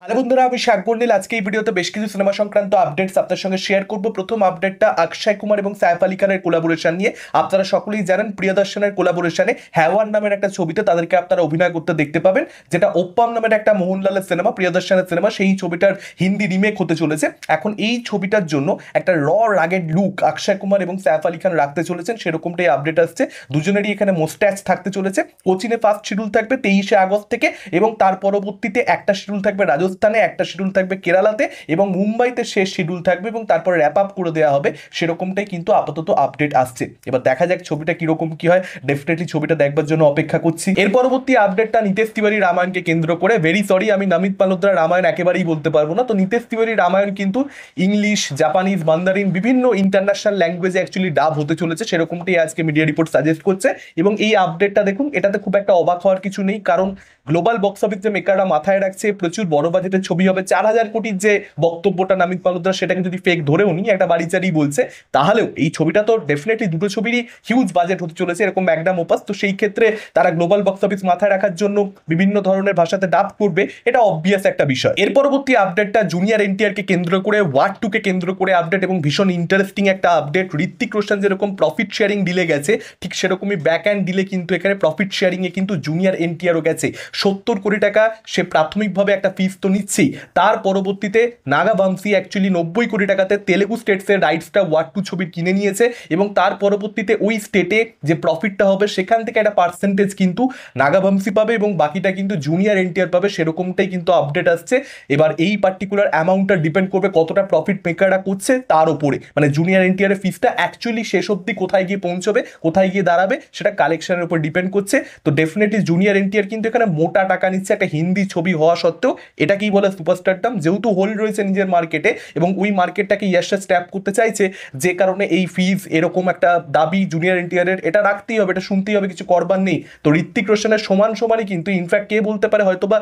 Hello বন্ধুরা, আমি শাকবর্ণিল। আজকে এই ভিডিওতে বেশ কিছু সিনেমা সংক্রান্ত আপডেটস আপনার সঙ্গে শেয়ার করব। প্রথম আপডেটটা অক্ষয় কুমার এবং সাইফ আলি খানের কোলাবোরেশন নিয়ে। আপনারা সকলেই জানেন প্রিয়দর্শনের কোলাবোরেশনে হ্যাওয়ান নামের একটা ছবিতে তাদেরকে আপনারা অভিনয় করতে দেখতে পাবেন, যেটা ওপ্পাম নামের একটা মোহনলালের সিনেমা, প্রিয়দর্শনের সিনেমা। সেই ছবিটার হিন্দি রিমেক হতে চলেছে। এখন এই ছবিটার জন্য একটা রাগেড লুক অক্ষয় কুমার এবং সাইফ আলি খান রাখতে চলেছেন, সেরকমটাই আপডেট আসছে। দুজনেরই এখানে মোস্ট্যাচ থাকতে চলেছে। কোচিনে ফার্স্ট শিডিউল থাকবে 23শে আগস্ট থেকে, এবং তার পরবর্তীতে একটা শিডিউল থাকবে রাজস্থানে, একটা শিডিউল থাকবে কেরালাতে, এবং মুম্বাইতে শেষ শিডিউল থাকবে, এবং তারপর র্যাপ আপ করে দেওয়া হবে। সেরকমটাই কিন্তু আপাতত আপডেট আসছে। এবার দেখা যাক ছবিটা কিরকম কি হয়। ডেফিনেটলি ছবিটা দেখবার জন্য অপেক্ষা করছি। এর পরবর্তী আপডেটটা নিতেশ তিওয়ারি রামায়ণকে কেন্দ্র করে। ভেরি সরি, আমি নমিত মালহোত্রার রামায়ণ একেবারেই বলতে পারবো না। তো নিতেশ তিওয়ারি রামায়ণ কিন্তু ইংলিশ, জাপানিজ, মান্দারিন বিভিন্ন ইন্টারন্যাশনাল ল্যাঙ্গুয়েজে অ্যাকচুয়ালি ডাব হতে চলেছে, সেরকমটাই আজকে মিডিয়া রিপোর্ট সাজেস্ট করছে। এবং এই আপডেটটা দেখুন, এটাতে খুব একটা অবাক হওয়ার কিছু নেই, কারণ গ্লোবাল বক্স অফিস যে মেকাররা মাথায় রাখছে প্রচুর বড় বাজেটের ছবি হবে, 4,000 কোটির যে বক্তব্যটা নামিত মালহোত্রা, সেটাকে যদি ফেক ধরেও নি, একটা বাড়িচারি বলছে, তাহলেও এই ছবিটা তো ডেফিনেটলি দুটো ছবিরই হিউজ বাজেট হতে চলেছে, এরকম ম্যাগনাম ওপাস। তো সেই ক্ষেত্রে তারা গ্লোবাল বক্স অফিস মাথায় রাখার জন্য বিভিন্ন ধরনের ভাষাতে ডাব করবে, এটা অবভিয়াস একটা বিষয়। এর পরবর্তী আপডেটটা জুনিয়র এনটিআর কে কেন্দ্র করে, ওয়ার 2 কে কেন্দ্র করে আপডেট, এবং ভীষণ ইন্টারেস্টিং একটা আপডেট। ঋত্বিক রোশন যেরকম প্রফিট শেয়ারিং ডিলে গেছে, ঠিক সেরকমই ব্যাক অ্যান্ড ডিলে কিন্তু এখানে প্রফিট শেয়ারিং এ কিন্তু জুনিয়র এনটিআরও গেছে। 70 কোটি টাকা সে প্রাথমিকভাবে একটা ফিস তো নিচ্ছেই, তার পরবর্তীতে নাগাবংশী অ্যাকচুয়ালি 90 কোটি টাকাতে তেলেগু স্টেটসের রাইটসটা ওয়ার 2 ছবির কিনে নিয়েছে, এবং তার পরবর্তীতে ওই স্টেটে যে প্রফিটটা হবে সেখান থেকে একটা পার্সেন্টেজ কিন্তু নাগাবংশী পাবে, এবং বাকিটা কিন্তু জুনিয়র এনটিআর পাবে, সেরকমটাই কিন্তু আপডেট আসছে। এবার এই পার্টিকুলার অ্যামাউন্টটা ডিপেন্ড করবে কতটা প্রফিট মেকাররা করছে তার উপরে, মানে জুনিয়র এনটিআর এর ফিসটা অ্যাকচুয়ালি শেষ অবধি কোথায় গিয়ে পৌঁছবে, কোথায় গিয়ে দাঁড়াবে, সেটা কালেকশনের উপর ডিপেন্ড করছে। তো ডেফিনেটলি জুনিয়র এনটিআর কিন্তু এখানে মোটা টাকা নিচ্ছে একটা হিন্দি ছবি হওয়া সত্ত্বেও। এটাকেই বলে সুপারস্টারডাম, যেহেতু হোল্ড রয়েছে নিজের মার্কেটে এবং ওই মার্কেটটাকে ইয়াশাস ট্যাপ করতে চাইছে, যে কারণে এই ফিজ এরকম একটা দাবি জুনিয়র এনটিআরের, এটা রাখতেই হবে, এটা শুনতেই হবে, কিছু করবার নেই। তো ঋত্বিক রোশনের সমান সমানই কিন্তু, ইনফ্যাক্ট কে বলতে পারে হয়তোবা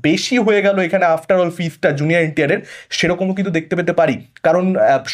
বেশি হয়ে গেল এখানে আফটার অল ফিজটা জুনিয়র এনটিআরের, সেরকমও কিন্তু দেখতে পেতে পারি। কারণ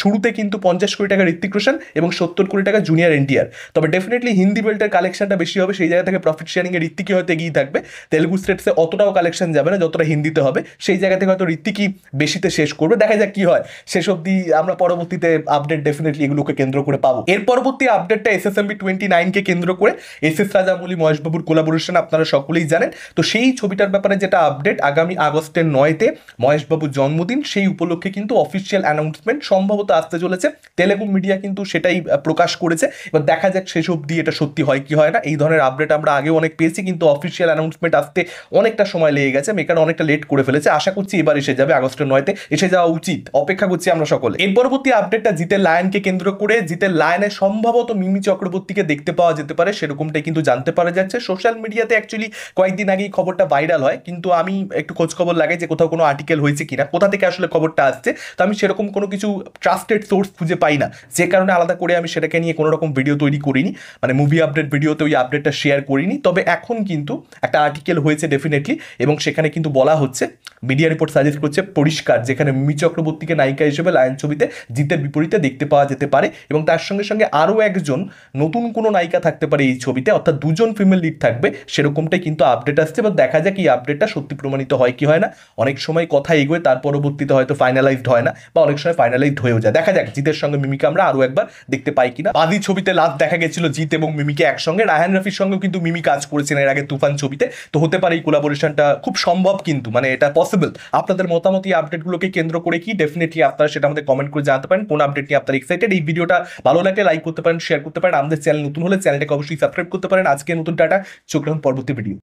শুরুতে কিন্তু 50 কোটি টাকা ঋত্বিক রোশন এবং 70 কোটি টাকা জুনিয়র এনটিআর। তবে ডেফিনেটলি হিন্দি বেল্টের কালেকশনটা বেশি হবে, সেই জায়গা থেকে প্রফিট শেয়ারিংয়ে ঋত্বিকই হয়তো এগিয়ে থাকবে। তেলুগু স্টেটসে অতটাও কালেকশন যাবে না যতটা হিন্দিতে হবে, সেই জায়গা থেকে হয়তো ঋত্বিকই বেশিতে শেষ করবে। দেখা যাক কি হয়, শেষ অব্দি আমরা পরবর্তীতে আপডেট ডেফিনেটলি এগুলোকে কেন্দ্র করে পাবো। এর পরবর্তী আপডেটটা SSMB 29 কে কেন্দ্র করে। SS রাজামৌলি মহেশবাবুর কোলাবোরেশন আপনারা সকলেই জানেন। তো সেই ছবিটার ব্যাপারে যেটা আপডেট, আগামী আগস্টের 9-তে মহেশবাবুর জন্মদিন, সেই উপলক্ষে কিন্তু অফিসিয়াল অ্যানাউন্সমেন্ট সম্ভবত আসতে চলেছে। তেলেগু মিডিয়া কিন্তু সেটাই প্রকাশ করেছে। এবার দেখা যাক শেষ অব্দি এটা সত্যি হয় কি হয় না। এই ধরনের আপডেট আমরা আগে অনেক পেয়েছি, কিন্তু অফিসিয়াল অ্যানাউন্সমেন্ট আসতে অনেকটা সময় লেগে গেছে, মেকার অনেকটা লেট করে ফেলেছে। আশা করছি এবার এসে যাবে, আগস্টের 9-তে এসে যাওয়া উচিত, অপেক্ষা করছি আমরা সকলে। এর পরবর্তী আপডেটটা জিতের লায়নকে কেন্দ্র করে। জিতের লায়নে সম্ভবত মিমি চক্রবর্তীকে দেখতে পাওয়া যেতে পারে, সেরকমটাই কিন্তু জানতে পারা যাচ্ছে। সোশ্যাল মিডিয়াতে অ্যাকচুয়ালি কয়েকদিন আগেই খবরটা ভাইরাল হয়, কিন্তু আমি একটু খোঁজ খবর লাগে যে কোথাও কোনো আর্টিকেল হয়েছে কিনা, কোথা থেকে আসলে খবরটা আসছে। তো আমি সেরকম কোনো কিছু ট্রাস্টেড সোর্স খুঁজে পাই না, যে কারণে আলাদা করে আমি সেটাকে নিয়ে কোনো রকম ভিডিও তৈরি করিনি, মানে মুভি আপডেট ভিডিওতে ওই আপডেটটা শেয়ার করিনি। তবে এখন কিন্তু একটা আর্টিকেল হয়েছে ডেফিনেটলি, এবং সেখানে কিন্তু বলা হচ্ছে, মিডিয়া রিপোর্ট সাজেস্ট করছে পরিষ্কার, যেখানে মিমি চক্রবর্তীকে নায়িকা হিসেবে লায়ন ছবিতে জিতের বিপরীতে দেখতে পাওয়া যেতে পারে, এবং তার সঙ্গে সঙ্গে আরও একজন নতুন কোনো নায়িকা থাকতে পারে এই ছবিতে, অর্থাৎ দুজন ফিমেল লিড থাকবে, সেরকমটাই কিন্তু আপডেট আসছে। এবার দেখা যাক এই আপডেটটা সত্যি প্রমাণিত হয় কি হয় না। অনেক সময় কথা এগোয়, তার পরবর্তীতে হয়তো ফাইনালাইজড হয় না, বা অনেক সময় ফাইনালাইজড হয়েও যায়। দেখা যাক জিতের সঙ্গে মিমিকে আমরা আরও একবার দেখতে পাই কিনা। বাদি ছবিতে লাস্ট দেখা গেছিল জিত এবং মিমিকে একসঙ্গে। রায়হান রাফির সঙ্গেও কিন্তু মিমি কাজ করেছেন এর আগে তুফান ছবিতে, তো হতে পারে এই কোলাবোরেশনটা খুব সম্ভব, কিন্তু মানে এটা পসিবল। আপনাদের মতামত এই আপডেটগুলোকে কেন্দ্র করে কি, ডেফিনেটলি আপনারা সেটা আমাদের কমেন্ট করে জানাতে পারেন। কোন আপডেট নিয়ে আপনারা এক্সাইটেড। এই ভিডিওটা ভালো লাগলে লাইক করতে পারেন, শেয়ার করতে পারেন। আমাদের চ্যানেল নতুন হলে চ্যানেলটাকে অবশ্যই সাবস্ক্রাইব করতে পারেন। আজকে নতুন টাটা, চোখ রাখুন পরবর্তী ভিডিও।